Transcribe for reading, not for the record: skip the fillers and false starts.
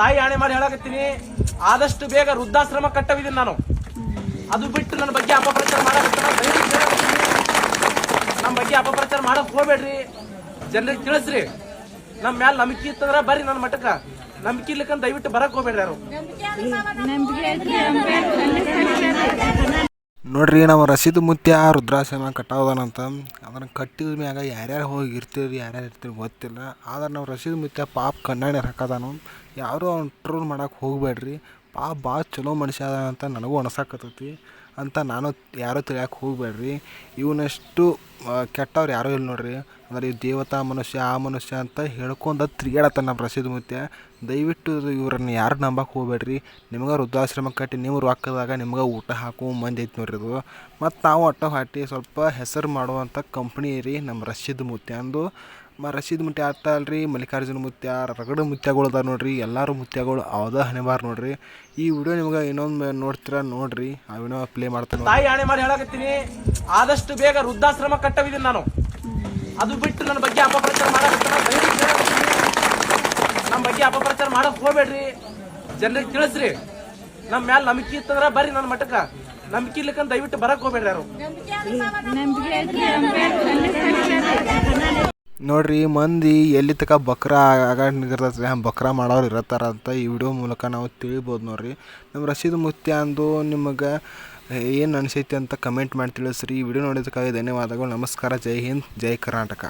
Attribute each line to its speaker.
Speaker 1: ತಾಯಿ ಆಣೆ ಮಾಡಿ ಹೇಳಕತ್ತೀನಿ, ಆದಷ್ಟು ಬೇಗ ವೃದ್ಧಾಶ್ರಮ ಕಟ್ಟವಿದ್ದೀನಿ ನಾನು. ಅದು ಬಿಟ್ಟು ನನ್ನ ಬಗ್ಗೆ ಅಪಪ್ರಚಾರ ನಮ್ಮ ಬಗ್ಗೆ ಅಪಪ್ರಚಾರ ಮಾಡಕ್ ಹೋಗ್ಬೇಡ್ರಿ. ಜನರಿಗೆ ತಿಳಿಸ್ರಿ. ನಮ್ಮ ಮ್ಯಾಲ ನಂಬಿಕೆ ಇತ್ತಂದ್ರ ಬರ್ರಿ ನನ್ನ ಮಠಕ್ಕ. ನಂಬಿಕೆ ಇರ್ಲಿಕ್ಕಂತ ದಯವಿಟ್ಟು ಬರಕ್ ಹೋಗ್ಬೇಡ್ರಿ ಯಾರು.
Speaker 2: ನೋಡ್ರಿ, ನಮ್ಮ ರಸೀದ್ ಮುತ್ಯ ರುದ್ರಾಶ್ರಮ ಕಟ್ಟಾವದಾನಂತ. ಅದನ್ನು ಕಟ್ಟಿದ ಮ್ಯಾಗ ಯಾರ್ಯಾರು ಹೋಗಿ ಇರ್ತೀರಿ, ಯಾರ್ಯಾರು ಇರ್ತೀರಿ ಗೊತ್ತಿಲ್ಲ. ಆದ್ರೆ ನಾವು ರಸೀದ್ ಮುತ್ಯ ಪಾಪ ಕಣ್ಣಾಣಿ ಹಾಕದಾನು. ಯಾರು ಅವ್ನು ಟ್ರೋಲ್ ಮಾಡಕ್ಕೆ ಹೋಗ್ಬೇಡ್ರಿ. ಪಾಪ ಭಾಳ ಚಲೋ ಮನುಷ್ಯ ಅದಾನಂತ ನನಗೂ ಅನ್ಸಾಕತ್ತೈತಿ ಅಂತ ನಾನು ಯಾರೂ ತಿಳಿಯಕ್ಕೆ ಹೋಗ್ಬೇಡ್ರಿ. ಇವನಷ್ಟು ಕೆಟ್ಟವ್ರು ಯಾರೂ ಇಲ್ಲ ನೋಡ್ರಿ. ಅಂದ್ರೆ ಈ ದೇವತಾ ಮನುಷ್ಯ ಆ ಮನುಷ್ಯ ಅಂತ ಹೇಳ್ಕೊಂಡ ತಿರುಗಾಡತ್ತಾನ ನಮ್ಮ ರಸೀದ್ ಮುತ್ಯ. ದಯವಿಟ್ಟು ಇವ್ರನ್ನ ಯಾರು ನಂಬಕ್ಕೆ ಹೋಗ್ಬೇಡ್ರಿ. ನಿಮ್ಗೆ ವೃದ್ಧಾಶ್ರಮ ಕಟ್ಟಿ ನೀವು ರೊಕ್ಕದಾಗ ನಿಮ್ಗೆ ಊಟ ಹಾಕೋ ಮಂದಿ ಐತಿ ನೋಡ್ರಿ ಇದು. ಮತ್ತು ನಾವು ಒಟ್ಟ ಹಾಟಿ ಸ್ವಲ್ಪ ಹೆಸರು ಮಾಡುವಂಥ ಕಂಪ್ನಿ ರೀ ನಮ್ಮ ರಸೀದ್ ಮುತ್ಯ ಅಂದು. ರಸೀದ್ ಮುತ್ಯ ಅಷ್ಟ ಅಲ್ರಿ, ಮಲ್ಲಿಕಾರ್ಜುನ ಮುತ್ಯ, ರಗಡ ಮುತ್ಯಗಳು ಅದಾರ ನೋಡ್ರಿ. ಎಲ್ಲರೂ ಮುತ್ಯಗಳು ಅವದ ಹಣೆಬಾರ್ ನೋಡ್ರಿ. ಈ ವಿಡಿಯೋ ನಿಮ್ಗೆ ಇನ್ನೊಂದು ನೋಡ್ತೀರಾ ನೋಡ್ರಿ, ಆ ವಿಡಿಯೋ ಪ್ಲೇ ಮಾಡ್ತಾನೆ.
Speaker 1: ತಾಯಿ ಆಣೆ ಮಾಡಿ ಹೇಳಕತ್ತೀನಿ, ಆದಷ್ಟು ಬೇಗ ವೃದ್ಧಾಶ್ರಮ ಕಟ್ಟವಿದ್ದೀನಿ ನಾನು. ಅದು ಬಿಟ್ಟು ನನ್ನ ಬಗ್ಗೆ ಅಪಪ್ರಚಾರ ನಮ್ಮ ಬಗ್ಗೆ ಅಪಪ್ರಚಾರ ಮಾಡಕ್ ಹೋಗ್ಬೇಡ್ರಿ. ಜನರಿಗೆ ತಿಳಿಸ್ರಿ. ನಮ್ಮ ಮ್ಯಾಲ ನಂಬಿಕೆ ಇತ್ತಂದ್ರ ಬರ್ರಿ ನನ್ನ ಮಠಕ್ಕ. ನಂಬಿಕೆ ಇರ್ಲಿಕ್ಕಂತ ದಯವಿಟ್ಟು ಬರಕ್ ಹೋಗ್ಬೇಡ್ರಿ ಯಾರು.
Speaker 2: ನೋಡ್ರಿ, ಮಂದಿ ಎಲ್ಲಿ ತನಕ ಬಕ್ರ ಆಗಿರ್ತೈತೆ ಬಕ್ರ ಮಾಡೋರು ಇರತ್ತಾರ ಅಂತ ಈ ವಿಡಿಯೋ ಮೂಲಕ ನಾವು ತಿಳಿಬೋದು ನೋಡ್ರಿ. ನಮ್ಮ ರಸೀದ್ ಮುತ್ಯ ಅಂದು ನಿಮಗೆ ಏನು ಅನಿಸೈತಿ ಅಂತ ಕಮೆಂಟ್ ಮಾಡಿ ತಿಳಿಸ್ರಿ. ಈ ವಿಡಿಯೋ ನೋಡೋದಕ್ಕಾಗಿ ಧನ್ಯವಾದಗಳು. ನಮಸ್ಕಾರ. ಜೈ ಹಿಂದ್, ಜೈ ಕರ್ನಾಟಕ.